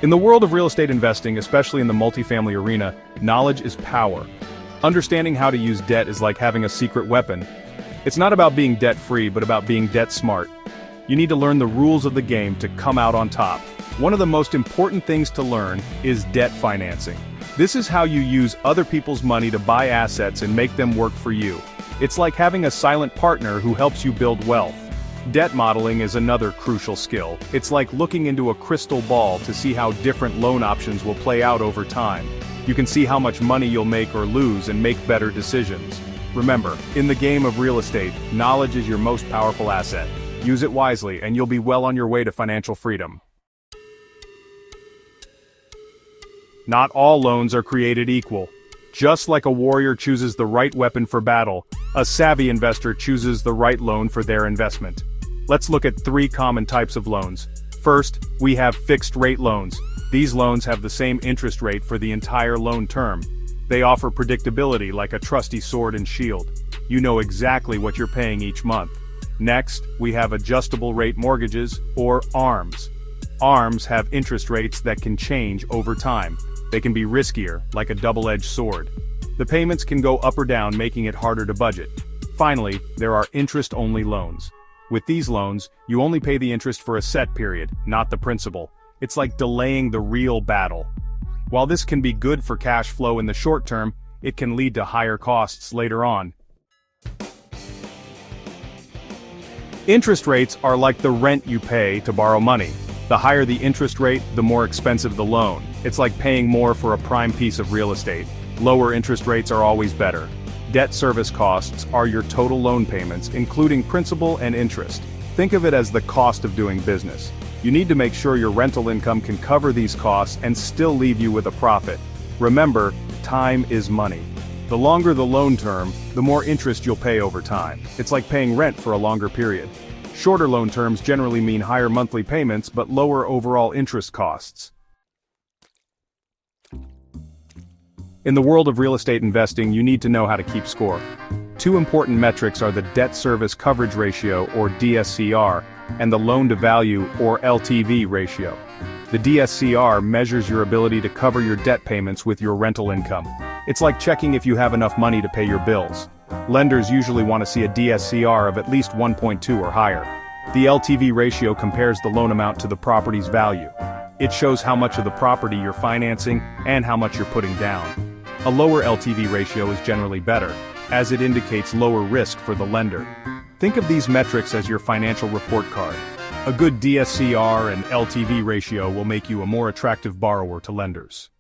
In the world of real estate investing, especially in the multifamily arena, knowledge is power. Understanding how to use debt is like having a secret weapon. It's not about being debt-free, but about being debt-smart. You need to learn the rules of the game to come out on top. One of the most important things to learn is debt financing. This is how you use other people's money to buy assets and make them work for you. It's like having a silent partner who helps you build wealth. Debt modeling is another crucial skill. It's like looking into a crystal ball to see how different loan options will play out over time. You can see how much money you'll make or lose and make better decisions. Remember, in the game of real estate, knowledge is your most powerful asset. Use it wisely and you'll be well on your way to financial freedom. Not all loans are created equal. Just like a warrior chooses the right weapon for battle, a savvy investor chooses the right loan for their investment. Let's look at 3 common types of loans. First, we have fixed-rate loans. These loans have the same interest rate for the entire loan term. They offer predictability like a trusty sword and shield. You know exactly what you're paying each month. Next, we have adjustable-rate mortgages, or ARMs. ARMs have interest rates that can change over time. They can be riskier, like a double-edged sword. The payments can go up or down, making it harder to budget. Finally, there are interest-only loans. With these loans, you only pay the interest for a set period, not the principal. It's like delaying the real battle. While this can be good for cash flow in the short term, it can lead to higher costs later on. Interest rates are like the rent you pay to borrow money. The higher the interest rate, the more expensive the loan. It's like paying more for a prime piece of real estate. Lower interest rates are always better. Debt service costs are your total loan payments, including principal and interest. Think of it as the cost of doing business. You need to make sure your rental income can cover these costs and still leave you with a profit. Remember, time is money. The longer the loan term, the more interest you'll pay over time. It's like paying rent for a longer period. Shorter loan terms generally mean higher monthly payments but lower overall interest costs. In the world of real estate investing, you need to know how to keep score. 2 important metrics are the debt service coverage ratio, or DSCR, and the loan-to-value, or LTV ratio. The DSCR measures your ability to cover your debt payments with your rental income. It's like checking if you have enough money to pay your bills. Lenders usually want to see a DSCR of at least 1.2 or higher. The LTV ratio compares the loan amount to the property's value. It shows how much of the property you're financing and how much you're putting down. A lower LTV ratio is generally better, as it indicates lower risk for the lender. Think of these metrics as your financial report card. A good DSCR and LTV ratio will make you a more attractive borrower to lenders.